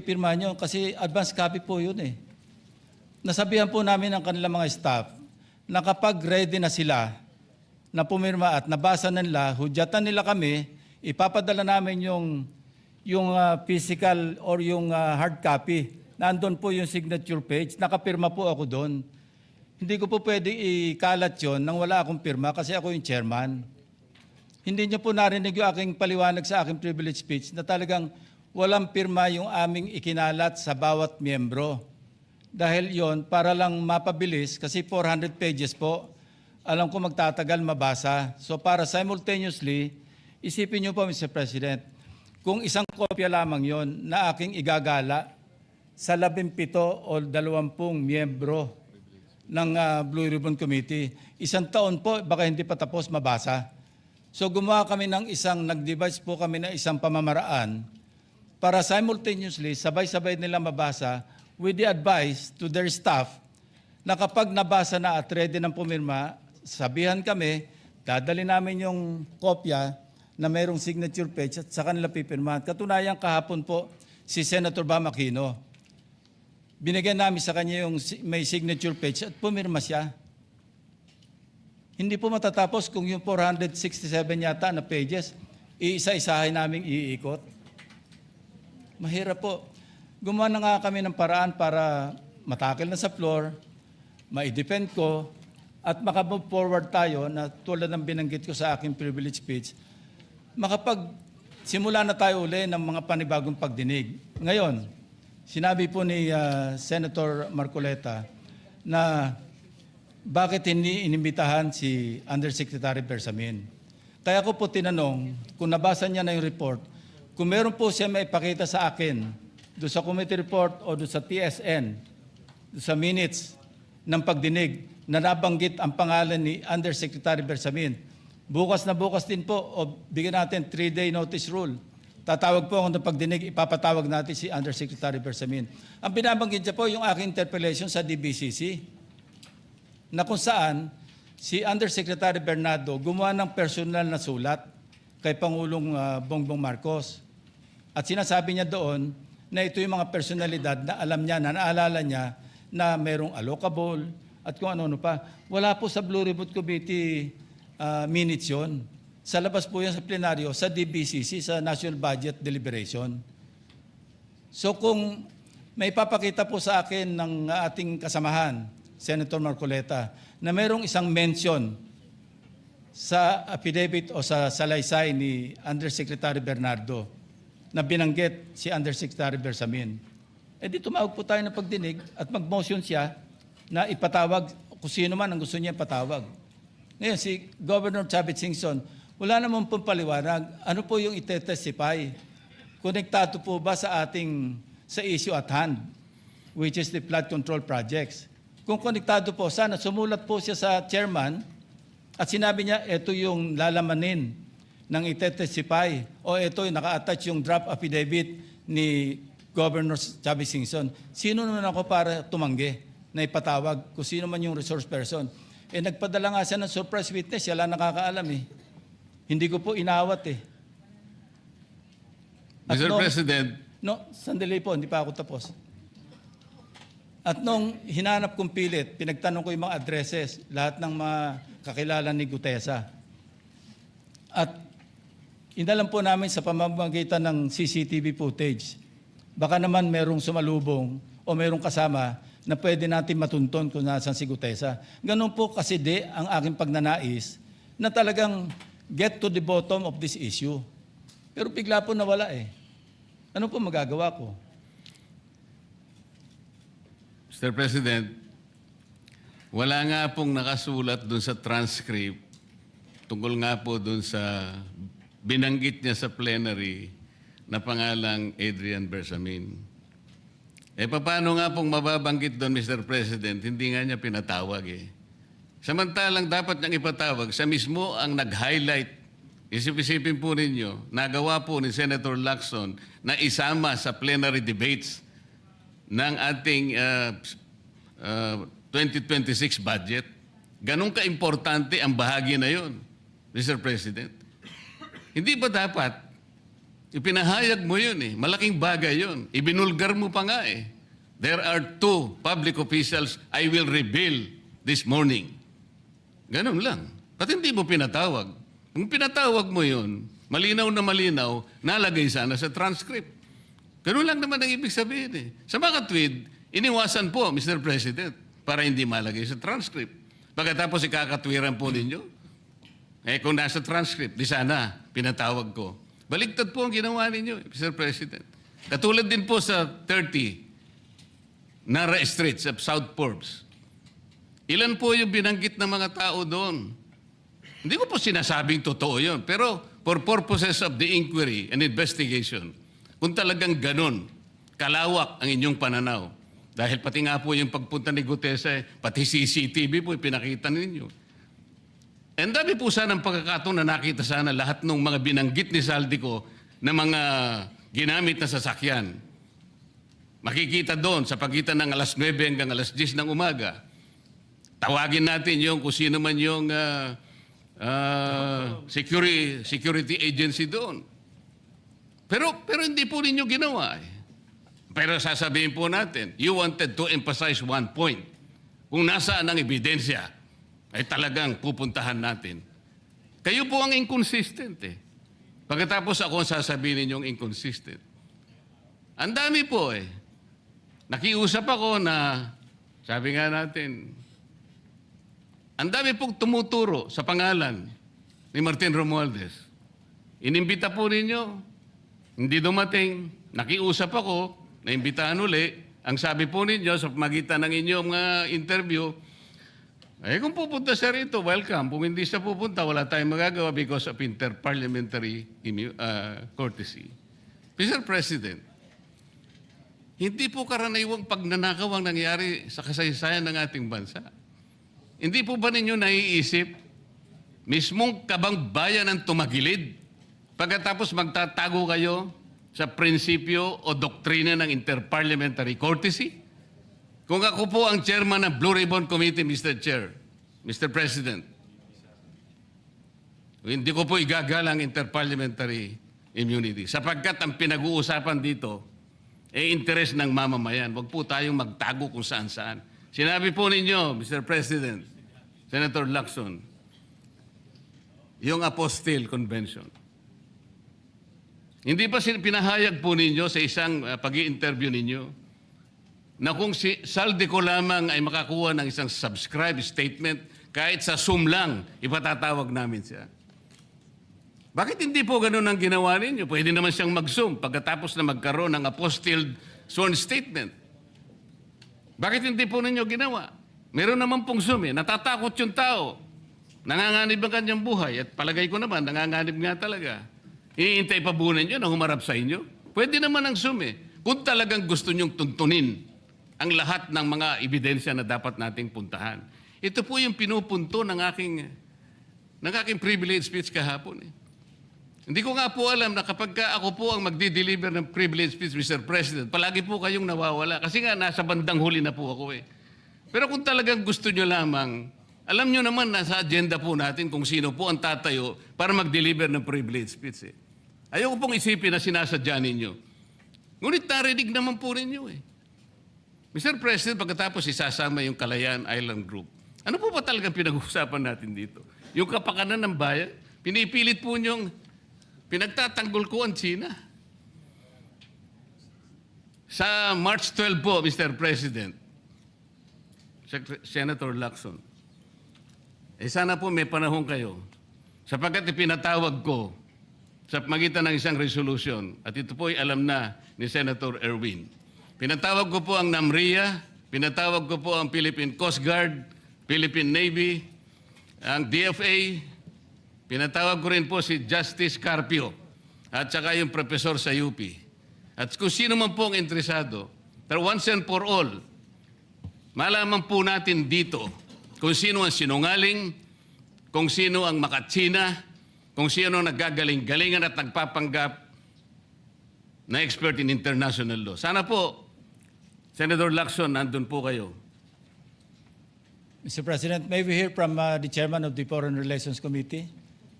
pirma nyo kasi advance copy po yun eh. Nasabihan po namin ang kanilang mga staff na kapag ready na sila na pumirma at nabasa nila, hudyatan nila kami, ipapadala namin yung physical or yung hard copy. Nandun po yung signature page, nakapirma po ako doon. Hindi ko po pwede ikalat yun nang wala akong pirma kasi ako yung chairman. Hindi niyo po narinig yung aking paliwanag sa aking privilege speech na talagang walang pirma yung aming ikinalat sa bawat miyembro. Dahil yon para lang mapabilis kasi 400 pages po, alam ko magtatagal mabasa. So para simultaneously, isipin niyo po Mr. President, kung isang kopya lamang yon na aking igagala sa 17 o 20 miyembro ng Blue Ribbon Committee, isang taon po baka hindi pa tapos mabasa. So gumawa kami ng nag-devise po kami ng isang pamamaraan para simultaneously, sabay-sabay nila mabasa with the advice to their staff na kapag nabasa na at ready ng pumirma, sabihan kami, dadali namin yung kopya na mayroong signature page at sa kanila pipirmahan. Katunayan kahapon po si Senator Bam Aquino. Binigyan namin sa kanya yung may signature page at pumirma siya. Hindi po matatapos kung yung 467 yata na pages, iisa-isahin namin iikot. Mahirap po. Gumawa na nga kami ng paraan para matakil na sa floor, ma-defend ko, at makamove forward tayo na tulad ng binanggit ko sa aking privilege speech, simula na tayo uli ng mga panibagong pagdinig. Ngayon, sinabi po ni Senator Marcoleta na bakit hindi inimbitahan si Undersecretary Bersamin. Kaya ko po tinanong, kung nabasa niya na yung report, kung meron po siya maipakita sa akin doon sa committee report o doon sa TSN, doon sa minutes ng pagdinig na nabanggit ang pangalan ni Undersecretary Bersamin. Bukas na bukas din po o bigyan natin 3-day notice rule. Tatawag po ako ng pagdinig, ipapatawag natin si Undersecretary Bersamin. Ang binabanggit niya po yung aking interpellation sa DBCC na kung saan si Undersecretary Bernardo gumawa ng personal na sulat kay Pangulong Bongbong Marcos. At sinasabi niya doon na ito yung mga personalidad na alam niya, na naalala niya na mayroong allocable at kung ano-ano pa. Wala po sa Blue Ribbon Committee minutes yun. Sa labas po yan sa plenaryo, sa DBCC, sa National Budget Deliberation. So kung may papakita po sa akin ng ating kasamahan, Senator Marcoleta, na mayroong isang mention sa affidavit o sa salaysay ni Undersecretary Bernardo na binanggit si Undersecretary Bersamin. Di tumawag po tayo ng pagdinig at mag-motion siya na ipatawag kung sino man ang gusto niya ipatawag. Ngayon, si Governor Chavit Singson, wala naman pong paliwanag. Ano po yung itetestify? Konektado po ba sa issue at hand, which is the flood control projects? Kung konektado po, sana sumulat po siya sa chairman at sinabi niya, ito yung lalamanin ng itetestify o ito yung naka-attach yung draft affidavit ni Governor Chavit Singson. Sino naman ako para tumanggi na ipatawag kung sino man yung resource person? Nagpadala nga siya ng surprise witness, siya lang nakakaalam eh. Hindi ko po inawat eh. At Mr. President. Sandali po, hindi pa ako tapos. At nung hinanap kong pilit, pinagtanong ko yung mga addresses, lahat ng mga kakilala ni Gutesa. At inalam po namin sa pamamagitan ng CCTV footage, baka naman merong sumalubong o merong kasama na pwede natin matunton kung nasan si Gutesa. Ganun po kasi ang aking pagnanais na talagang get to the bottom of this issue. Pero bigla po nawala eh. Ano po magagawa ko? Mr. President, wala nga pong nakasulat dun sa transcript tungkol nga po dun sa binanggit niya sa plenary na pangalang Adrian Bersamin. Paano nga pong mababanggit doon, Mr. President? Hindi nga niya pinatawag eh. Samantalang dapat niyang ipatawag, siya mismo ang nag-highlight. Isip-isipin po ninyo, nagawa po ni Senator Lacson na isama sa plenary debates ng ating 2026 budget. Ganun ka-importante ang bahagi na yun, Mr. President. Hindi ba dapat Ipinahayag mo yun eh. Malaking bagay yun. Ibinulgar mo pa nga eh. There are 2 public officials I will reveal this morning. Ganun lang. Ba't hindi mo pinatawag? Kung pinatawag mo yun, malinaw na malinaw, nalagay sana sa transcript. Ganun lang naman ang ibig sabihin eh. Sa mga tweet, iniwasan po, Mr. President, para hindi malagay sa transcript. Pagkatapos ikakatwiran po ninyo, kung nasa transcript, di sana, pinatawag ko. Baligtad po ang ginawa ninyo, Mr. President. Katulad din po sa 30, Nara Street sa South Forbes. Ilan po yung binanggit ng mga tao doon? Hindi ko po sinasabing totoo yun, pero for purposes of the inquiry and investigation, kung talagang ganun, kalawak ang inyong pananaw, dahil pati nga po yung pagpunta ni Gutesa, pati CCTV po pinakita ninyo. And dami po sana ng pagkakataon na nakita sana lahat ng mga binanggit ni Saldico na mga ginamit na sasakyan. Makikita doon sa pagitan ng alas 9 hanggang alas 10 ng umaga. Tawagin natin yung kung sino man yung security agency doon. Pero hindi po ninyo ginawa eh. Pero sasabihin po natin, you wanted to emphasize one point. Kung nasaan ang ebidensya, ay talagang pupuntahan natin. Kayo po ang inconsistent eh. Pagkatapos ako ang sasabihin ninyong inconsistent. Ang dami po eh. Nakiusap ako na, sabi nga natin, ang dami pong tumuturo sa pangalan ni Martin Romualdez. Inimbita po ninyo, hindi dumating, nakiusap ako, naimbitahan uli. Ang sabi po ninyo sa pamagitan ng inyong interview, kung pupunta siya rito, welcome. Kung hindi siya pupunta, wala tayong magagawa because of inter-parliamentary courtesy. Mr. President, hindi po karaniwang pagnanakaw ang nangyari sa kasaysayan ng ating bansa. Hindi po ba ninyo naiisip, mismong kabang bayan ang tumagilid, pagkatapos magtatago kayo sa prinsipyo o doktrina ng inter-parliamentary courtesy? Kung ako po ang chairman ng Blue Ribbon Committee, Mr. Chair, Mr. President, hindi ko po igagalang inter-parliamentary immunity sapagkat ang pinag-uusapan dito interes ng mamamayan. Huwag po tayong magtago kung saan-saan. Sinabi po ninyo, Mr. President, Senator Lacson, yung Apostille Convention. Hindi pa pinahayag po ninyo sa isang pag-i-interview ninyo na kung si Saldico lamang ay makakuha ng isang subscribe statement, kahit sa Zoom lang, ipatatawag namin siya. Bakit hindi po ganun ang ginawa ninyo? Pwede naman siyang mag-Zoom pagkatapos na magkaroon ng apostilled sworn statement. Bakit hindi po ninyo ginawa? Meron naman pong Zoom eh. Natatakot yung tao. Nanganganib ang kanyang buhay. At palagay ko naman, nanganganib nga talaga. Iintay pa po ninyo na humarap sa inyo? Pwede naman ang Zoom eh. Kung talagang gusto nyong tuntunin ang lahat ng mga ebidensya na dapat nating puntahan. Ito po yung pinupunto ng aking privilege speech kahapon eh. Hindi ko nga po alam na kapag ako po ang magdi-deliver ng privilege speech, Mr. President, palagi po kayong nawawala. Kasi nga, nasa bandang huli na po ako eh. Pero kung talagang gusto nyo lamang, alam nyo naman, nasa agenda po natin kung sino po ang tatayo para mag-deliver ng privilege speech eh. Ayoko pong isipin na sinasadya ninyo. Ngunit narinig naman po ninyo eh. Mr. President, pagkatapos isasama yung Kalayaan Island Group, ano po ba talagang pinag-uusapan natin dito? Yung kapakanan ng bayan, pinipilit po nyong pinagtatanggol ko ang China. Sa March 12 po, Mr. President, Senator Lacson, sana po may panahon kayo sapagkat ipinatawag ko sa magitan ng isang resolution at ito po ay alam na ni Senator Erwin. Pinatawag ko po ang NAMRIA, pinatawag ko po ang Philippine Coast Guard, Philippine Navy, ang DFA, pinatawag ko rin po si Justice Carpio at saka yung professor sa UP. At kung sino man po ang interesado, pero once and for all, malaman po natin dito kung sino ang sinungaling, kung sino ang makatsina, kung sino ang naggagaling-galingan at nagpapanggap na expert in international law. Sana po, Senator Lacson, nandun po kayo. Mr. President, may we hear from the chairman of the Foreign Relations Committee?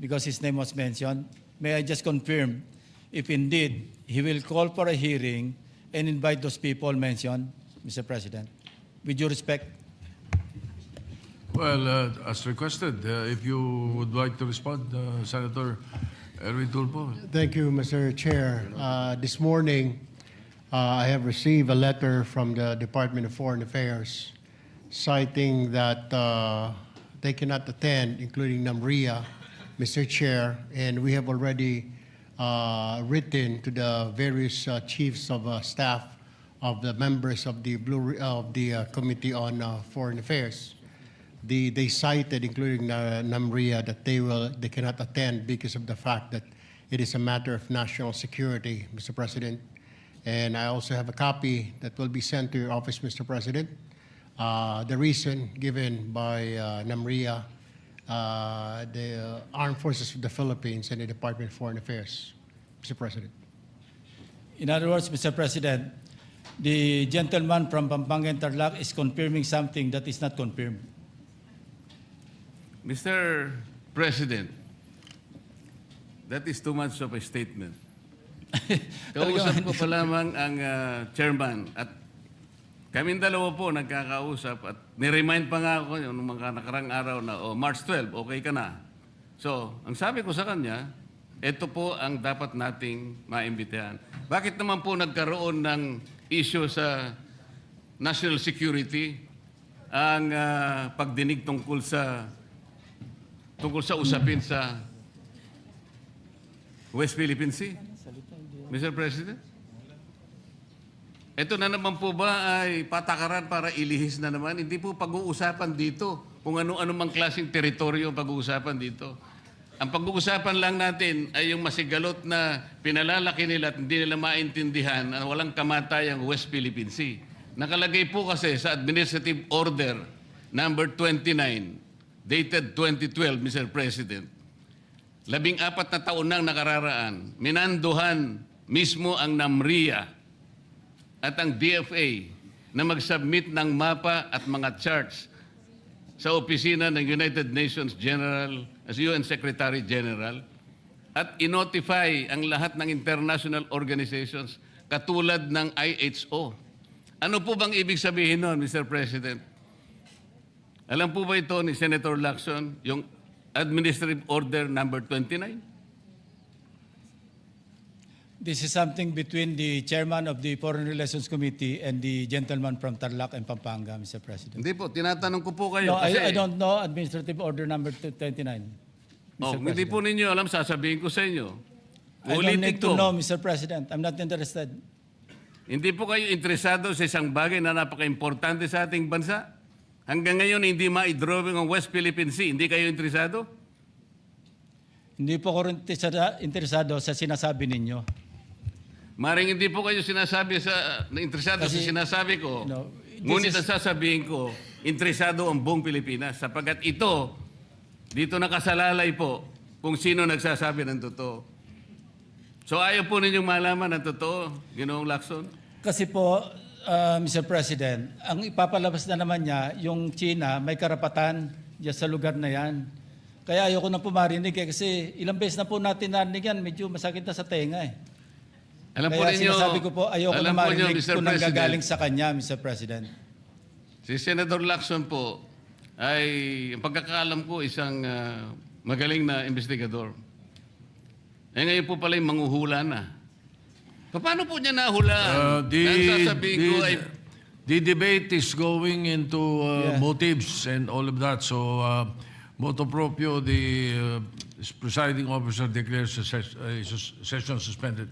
Because his name was mentioned. May I just confirm, if indeed he will call for a hearing and invite those people mentioned, Mr. President. With due respect. Well, as requested, if you would like to respond, Senator Erwin Tulfo. Thank you, Mr. Chair. This morning, I have received a letter from the Department of Foreign Affairs citing that they cannot attend, including NAMRIA, Mr. Chair, and we have already written to the various chiefs of staff of the members of the Committee on Foreign Affairs. They cited, including NAMRIA, that they cannot attend because of the fact that it is a matter of national security, Mr. President. And I also have a copy that will be sent to your office, Mr. President. The reason given by NAMRIA, the Armed Forces of the Philippines, and the Department of Foreign Affairs, Mr. President. In other words, Mr. President, the gentleman from Pampanga and Tarlac is confirming something that is not confirmed. Mr. President, that is too much of a statement. Kausap ko pa lamang ang chairman at kaming dalawa po nagkakausap at niremind pa nga ako yung mga nakarang araw na March 12, okay ka na. So, ang sabi ko sa kanya, ito po ang dapat nating maimbitahan. Bakit naman po nagkaroon ng issue sa national security ang pagdinig tungkol sa usapin sa West Philippine Sea? Mr. President? Ito na naman po ba ay patakaran para ilihis na naman? Hindi po pag-uusapan dito kung ano-ano mang klaseng teritoryo ang pag-uusapan dito. Ang pag-uusapan lang natin ay yung masigalot na pinalalaki nila at hindi nila maintindihan na walang kamatayang West Philippine Sea. Nakalagay po kasi sa Administrative Order number 29, dated 2012, Mr. President. 14 na taon nang nakararaan, minanduhan mismo ang NAMRIA at ang DFA na mag-submit ng mapa at mga charts sa opisina ng United Nations General as UN Secretary General at inotify ang lahat ng international organizations katulad ng IHO. Ano po bang ibig sabihin nun, Mr. President? Alam po ba ito ni Senator Lacson, yung Administrative Order number 29? This is something between the chairman of the Foreign Relations Committee and the gentleman from Tarlac and Pampanga, Mr. President. Hindi po, tinatanong ko po kayo. No, kasi, I don't know Administrative Order number 29. Mr. hindi po ninyo alam, sasabihin ko sa inyo. I don't Ulitin need ko. to know, Mr. President. I'm not interested. Hindi po kayo interesado sa isang bagay na napaka-importante sa ating bansa? Hanggang ngayon, hindi ma-drawing ang West Philippine Sea. Hindi kayo interesado? Hindi po ako rin interesado sa sinasabi ninyo. Maring hindi po kayo interesado sa Kasi, sinasabi ko. no, Ngunit this ang sasabihin ko, interesado ang buong Pilipinas sapagkat ito, dito nakasalalay po kung sino nagsasabi ng totoo. So ayaw po ninyong malaman ang totoo, Ginoong Lacson? Kasi po, Mr. President, ang ipapalabas na naman niya, yung China, may karapatan dyan sa lugar na yan. Kaya ayoko na po marinig kasi ilang beses na po natin narinig yan, medyo masakit na sa tenga eh. Alam po Kaya ninyo, sinasabi ko po, ayoko na alam po ninyo, marinig Mr. kung President, nanggagaling sa kanya, Mr. President. si Senator Lacson po ay, ang pagkakaalam ko, isang magaling na investigador. Eh ngayon po pala yung manghuhula na. Paano po niya nahulaan? Ang sasabihin ko ay, The debate is going into Yeah. motives and all of that. So, motu proprio, the presiding officer declares the session suspended.